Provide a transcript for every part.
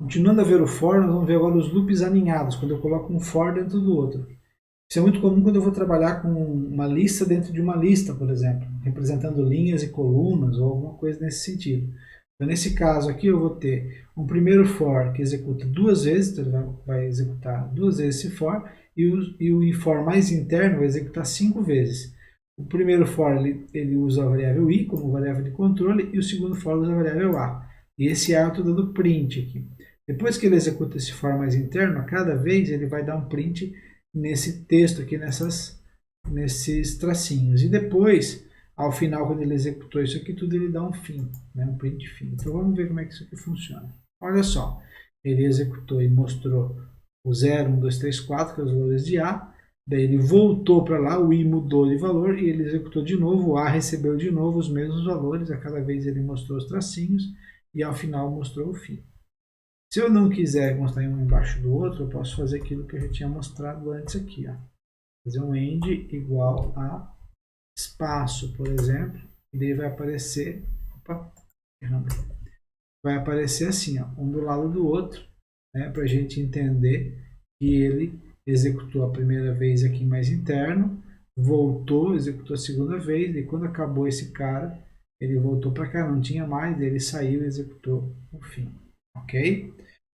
Continuando a ver o for, nós vamos ver agora os loops aninhados, quando eu coloco um for dentro do outro. Isso é muito comum quando eu vou trabalhar com uma lista dentro de uma lista, por exemplo, representando linhas e colunas ou alguma coisa nesse sentido. Então, nesse caso aqui, eu vou ter um primeiro for que executa duas vezes, então ele vai executar duas vezes esse for, e o for mais interno vai executar 5 vezes. O primeiro for ele usa a variável i como variável de controle, e o segundo for usa a variável a. E esse a eu estou dando print aqui. Depois que ele executa esse for mais interno, a cada vez ele vai dar um print nesse texto aqui, nesses tracinhos. E depois, ao final, quando ele executou isso aqui, tudo ele dá um fim, né? Um print fim. Então vamos ver como é que isso aqui funciona. Olha só, ele executou e mostrou o 0, 1, 2, 3, 4, que é os valores de A. Daí ele voltou para lá, o I mudou de valor e ele executou de novo, o A recebeu de novo os mesmos valores, a cada vez ele mostrou os tracinhos e ao final mostrou o fim. Se eu não quiser mostrar um embaixo do outro, eu posso fazer aquilo que eu já tinha mostrado antes aqui. Ó. Fazer um end igual a espaço, por exemplo, e daí vai aparecer, vai aparecer assim, ó, um do lado do outro, né, para a gente entender que ele executou a primeira vez aqui mais interno, voltou, executou a segunda vez, e quando acabou esse cara, ele voltou para cá, não tinha mais, ele saiu e executou o fim, ok?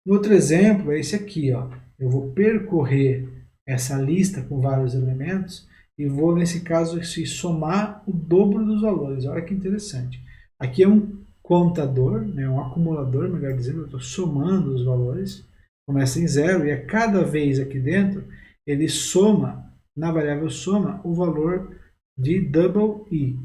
Outro exemplo é esse aqui, ó. Eu vou percorrer essa lista com vários elementos e vou, nesse caso, somar o dobro dos valores. Olha que interessante. Aqui é um contador, né, um acumulador, melhor dizendo, eu estou somando os valores. Começa em 0 e a cada vez aqui dentro, ele soma, na variável soma, o valor de double i.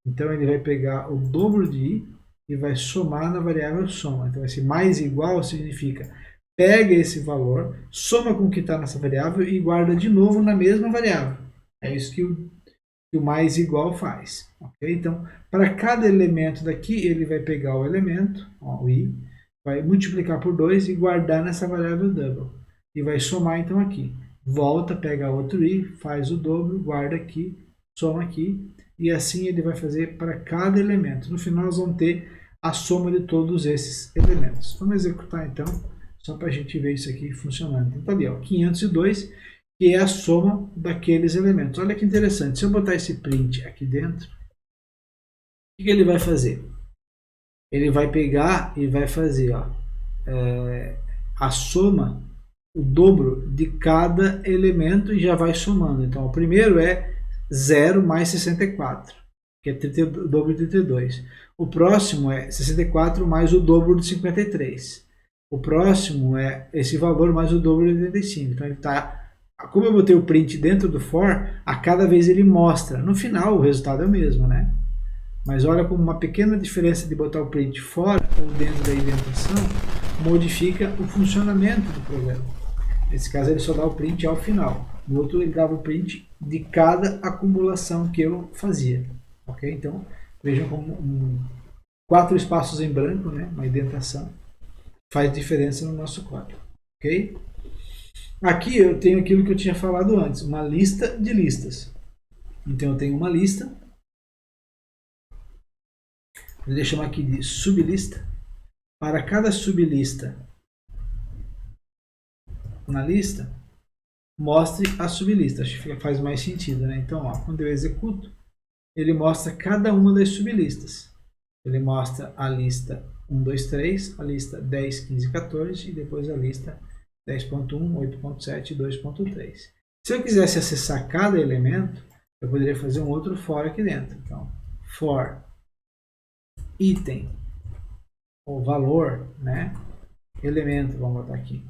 Então, ele vai pegar o dobro de i e vai somar na variável soma. Então, esse mais igual significa pega esse valor, soma com o que está nessa variável e guarda de novo na mesma variável. É isso que o mais igual faz. Okay? Então, para cada elemento daqui, ele vai pegar o elemento, ó, o i, vai multiplicar por 2 e guardar nessa variável double. E vai somar então aqui. Volta, pega outro i, faz o dobro, guarda aqui, soma aqui, e assim ele vai fazer para cada elemento. No final, nós vamos ter a soma de todos esses elementos. Vamos executar então, só para a gente ver isso aqui funcionando. Então tá ali, ó, 502, que é a soma daqueles elementos. Olha que interessante, se eu botar esse print aqui dentro, o que ele vai fazer? Ele vai pegar e vai fazer, ó, a soma, o dobro de cada elemento e já vai somando. Então, o primeiro é 0 mais 64, que é o dobro de 32. O próximo é 64 mais o dobro de 53. O próximo é esse valor mais o dobro de 85. Então, ele está... Como eu botei o print dentro do for, a cada vez ele mostra. No final, o resultado é o mesmo, né? Mas olha como uma pequena diferença de botar o print fora ou dentro da indentação modifica o funcionamento do programa. Nesse caso, ele só dá o print ao final. No outro, ele dava o print de cada acumulação que eu fazia. Ok? Então, vejam como 4 espaços em branco, né? Uma indentação, faz diferença no nosso código. Ok? Aqui eu tenho aquilo que eu tinha falado antes, uma lista de listas. Então eu tenho uma lista, vou chamar aqui de sublista. Para cada sublista na lista, mostre a sublista. Acho que faz mais sentido, né? Então, ó, quando eu executo, ele mostra cada uma das sublistas. Ele mostra a lista 1, 2, 3, a lista 10, 15, 14 e depois a lista 10.1, 8.7 e 2.3. Se eu quisesse acessar cada elemento, eu poderia fazer um outro for aqui dentro. Então, for item, ou valor, né? Elemento, vamos botar aqui.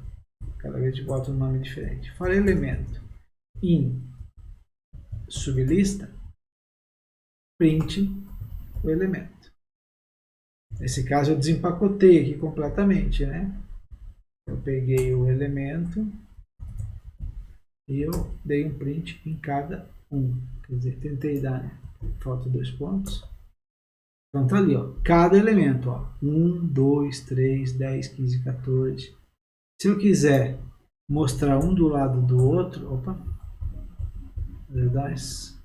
Cada vez eu boto um nome diferente. For elemento in sublista, print o elemento. Nesse caso eu desempacotei aqui completamente, né? Eu peguei o elemento e eu dei um print em cada um. Quer dizer, tentei dar, né? Falta 2 pontos. Então tá ali, ó, cada elemento, ó, 1, 2, 3, 10, 15, 14. Se eu quiser mostrar um do lado do outro, opa, se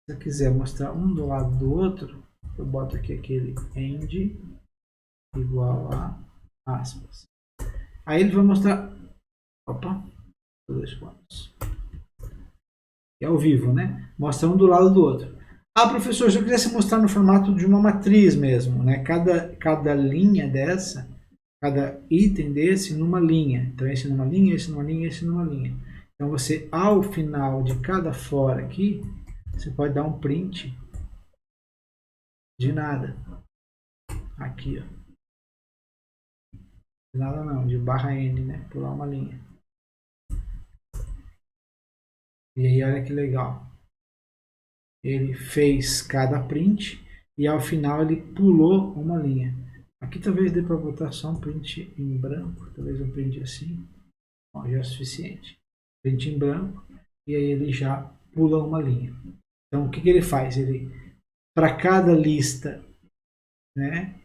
eu quiser mostrar um do lado do outro, eu boto aqui aquele end igual a aspas. Aí ele vai mostrar... Opa, 2 pontos. É ao vivo, né? Mostra um do lado do outro. Ah, professor, se eu quisesse mostrar no formato de uma matriz mesmo, né? Cada linha dessa, cada item desse numa linha. Então, esse numa linha, esse numa linha, esse numa linha. Então, você, ao final de cada for aqui, você pode dar um print de nada. Aqui, ó. De nada não, de barra N, né? Pular uma linha. E aí, olha que legal. Ele fez cada print e ao final ele pulou uma linha. Aqui talvez dê para botar só um print em branco, talvez um print assim, ó, já é o suficiente. Print em branco e aí ele já pula uma linha. Então o que ele faz? Ele, para cada lista, né,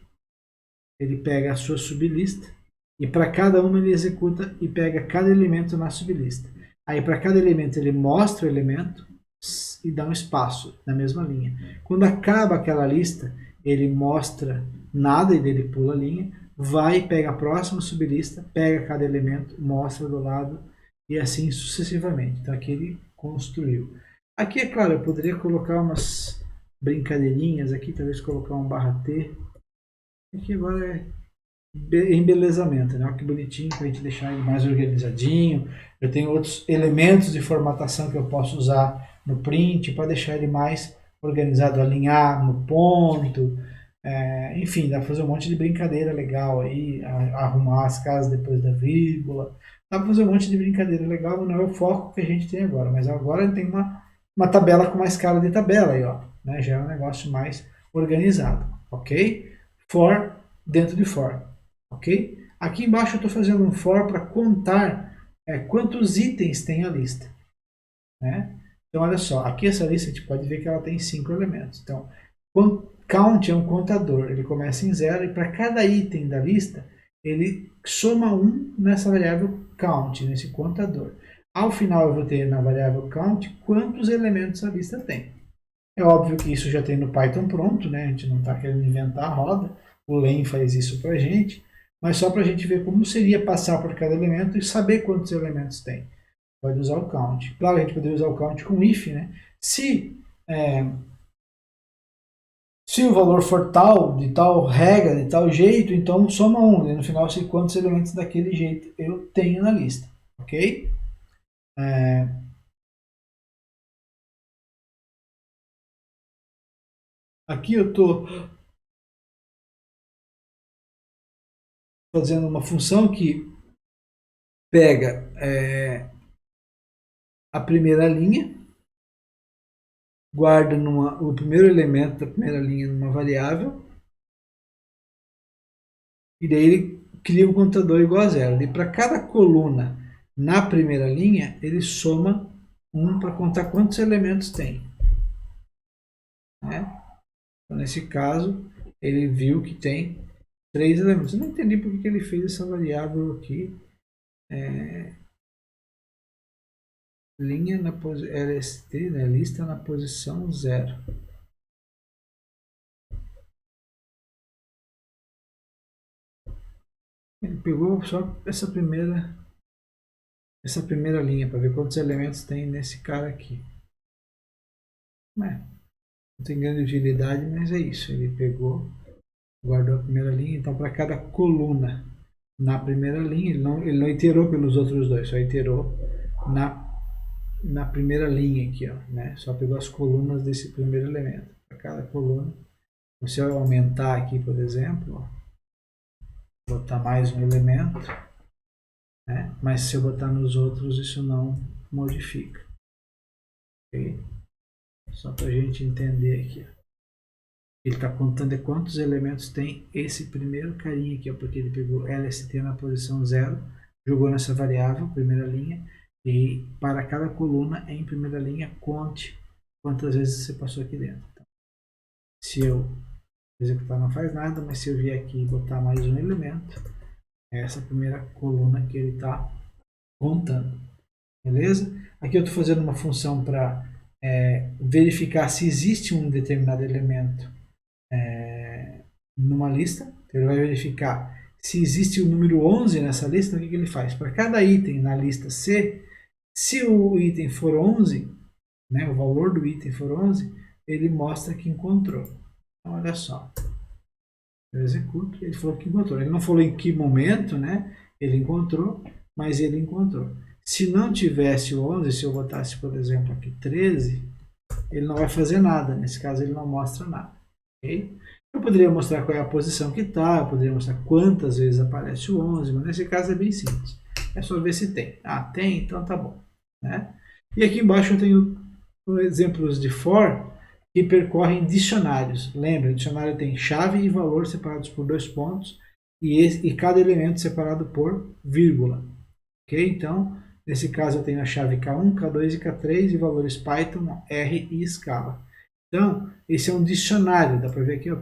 ele pega a sua sublista e para cada uma ele executa e pega cada elemento na sublista. Aí para cada elemento ele mostra o elemento e dá um espaço na mesma linha. Quando acaba aquela lista, ele mostra nada e ele pula a linha, vai e pega a próxima sublista, pega cada elemento, mostra do lado e assim sucessivamente. Então aqui ele construiu. Aqui, é claro, eu poderia colocar umas brincadeirinhas aqui, talvez colocar um barra T. Aqui agora é embelezamento, né? Olha que bonitinho para a gente deixar ele mais organizadinho. Eu tenho outros elementos de formatação que eu posso usar no print para deixar ele mais organizado, alinhar no ponto, enfim, dá para fazer um monte de brincadeira legal aí, arrumar as casas depois da vírgula, dá para fazer um monte de brincadeira legal, mas não é o foco que a gente tem agora, mas agora tem uma tabela com mais cara de tabela aí, ó, né? Já é um negócio mais organizado, ok? For dentro de for, ok? Aqui embaixo eu estou fazendo um for para contar quantos itens tem a lista, né? Então, olha só, aqui essa lista a gente pode ver que ela tem 5 elementos. Então, count é um contador, ele começa em 0 e para cada item da lista, ele soma 1 nessa variável count, nesse contador. Ao final eu vou ter na variável count quantos elementos a lista tem. É óbvio que isso já tem no Python pronto, né? A gente não está querendo inventar a roda, o Len faz isso para a gente, mas só para a gente ver como seria passar por cada elemento e saber quantos elementos tem. Pode usar o count. Claro, a gente poderia usar o count com if, né? Se o valor for tal, de tal regra, de tal jeito, então soma 1. E no final, se quantos elementos daquele jeito eu tenho na lista. Ok? Aqui eu estou fazendo uma função que pega a primeira linha, guarda o primeiro elemento da primeira linha numa variável, e daí ele cria um contador igual a 0. E para cada coluna na primeira linha, ele soma 1 para contar quantos elementos tem. Né? Então, nesse caso, ele viu que tem 3 elementos. Eu não entendi porque que ele fez essa variável aqui. Linha na LST, né? Lista na posição 0. Ele pegou só essa primeira linha para ver quantos elementos tem nesse cara aqui. Não tem grande utilidade, mas é isso. Ele pegou, guardou a primeira linha. Então, para cada coluna na primeira linha, ele não iterou pelos outros dois, só iterou na primeira linha aqui, ó, né? Só pegou as colunas desse primeiro elemento. Para cada coluna, se eu aumentar aqui, por exemplo, ó, botar mais um elemento, né? Mas se eu botar nos outros, isso não modifica. Ok? Só para a gente entender aqui. Ó. Ele está contando quantos elementos tem esse primeiro carinha aqui, ó, porque ele pegou LST na posição 0, jogou nessa variável, primeira linha, e para cada coluna em primeira linha, conte quantas vezes você passou aqui dentro. Então, se eu executar não faz nada, mas se eu vier aqui e botar mais um elemento, é essa primeira coluna que ele está contando. Beleza? Aqui eu estou fazendo uma função para verificar se existe um determinado elemento numa lista. Ele vai verificar se existe o número 11 nessa lista, o que ele faz? Para cada item na lista C, se o item for 11, né, o valor do item for 11, ele mostra que encontrou. Então, olha só. Eu executo, ele falou que encontrou. Ele não falou em que momento, né? Ele encontrou, mas ele encontrou. Se não tivesse o 11, se eu botasse, por exemplo, aqui 13, ele não vai fazer nada. Nesse caso, ele não mostra nada. Okay? Eu poderia mostrar qual é a posição que está, eu poderia mostrar quantas vezes aparece o 11, mas nesse caso é bem simples. É só ver se tem. Ah, tem? Então tá bom. Né? E aqui embaixo eu tenho exemplos de for que percorrem dicionários. Lembra, o dicionário tem chave e valor separados por 2 pontos e cada elemento separado por vírgula. Ok? Então, nesse caso eu tenho a chave K1, K2 e K3 e valores Python, R e escala. Então, esse é um dicionário, dá para ver aqui ó,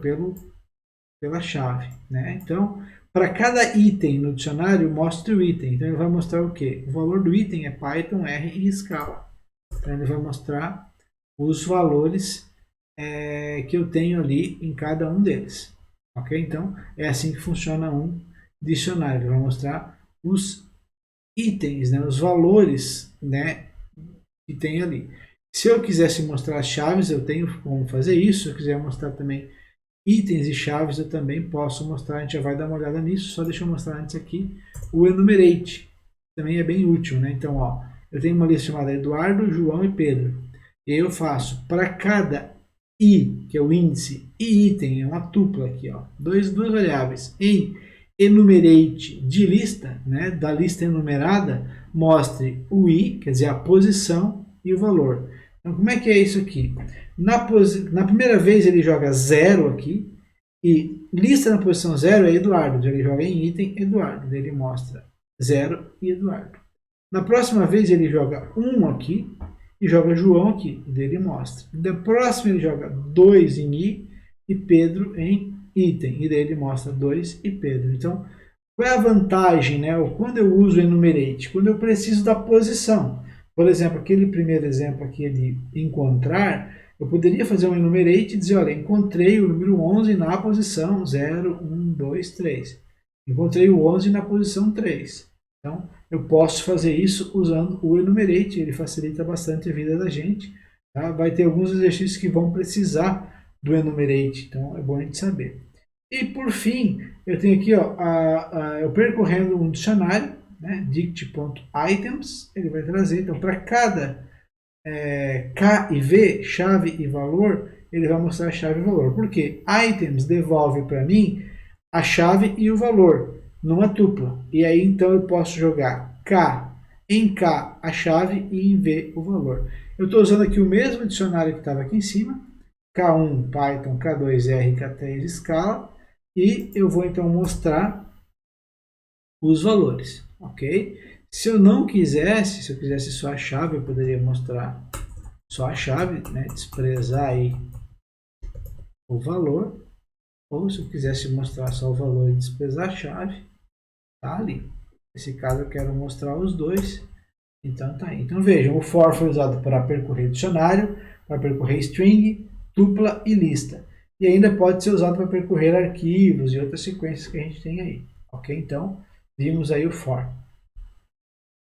pela chave. Né? Então, para cada item no dicionário, mostre o item. Então, ele vai mostrar o quê? O valor do item é Python, R e escala. Então, ele vai mostrar os valores que eu tenho ali em cada um deles. Ok? Então, é assim que funciona um dicionário. Ele vai mostrar os itens, né, os valores, né, que tem ali. Se eu quisesse mostrar as chaves, eu tenho como fazer isso. Se eu quiser mostrar também itens e chaves, eu também posso mostrar. A gente já vai dar uma olhada nisso. Só deixa eu mostrar antes aqui o enumerate. Também é bem útil, né? Então, ó, eu tenho uma lista chamada Eduardo, João e Pedro. E eu faço para cada I, que é o índice, e item, é uma tupla aqui, ó, duas variáveis, em enumerate de lista, né, da lista enumerada, mostre o I, quer dizer, a posição e o valor. Então, como é que é isso aqui? Na primeira vez ele joga 0 aqui, e lista na posição 0 é Eduardo, ele joga em item Eduardo, ele mostra 0 e Eduardo. Na próxima vez ele joga 1 aqui, e joga João aqui, e dele mostra. Da próxima ele joga 2 em I e Pedro em item, e daí ele mostra 2 e Pedro. Então, qual é a vantagem, né? Quando eu uso o enumerate? Quando eu preciso da posição. Por exemplo, aquele primeiro exemplo aqui de encontrar, eu poderia fazer um enumerate e dizer, olha, encontrei o número 11 na posição 0, 1, 2, 3. Encontrei o 11 na posição 3. Então, eu posso fazer isso usando o enumerate, ele facilita bastante a vida da gente. Tá? Vai ter alguns exercícios que vão precisar do enumerate, então é bom a gente saber. E por fim, eu tenho aqui ó, eu percorrendo um dicionário, né, dict.items, ele vai trazer, então para cada K e V, chave e valor, ele vai mostrar a chave e valor. Por quê? Items devolve para mim a chave e o valor numa tupla. E aí então eu posso jogar K em K a chave e em V o valor. Eu estou usando aqui o mesmo dicionário que estava aqui em cima, K1 Python, K2 R, K3 escala, e eu vou então mostrar os valores, ok? Se eu não quisesse, se eu quisesse só a chave, eu poderia mostrar só a chave, né? Desprezar aí o valor. Ou se eu quisesse mostrar só o valor e desprezar a chave, tá ali. Nesse caso eu quero mostrar os dois, então tá aí. Então vejam, o for foi usado para percorrer dicionário, para percorrer string, tupla e lista. E ainda pode ser usado para percorrer arquivos e outras sequências que a gente tem aí. Ok? Então, vimos aí o for.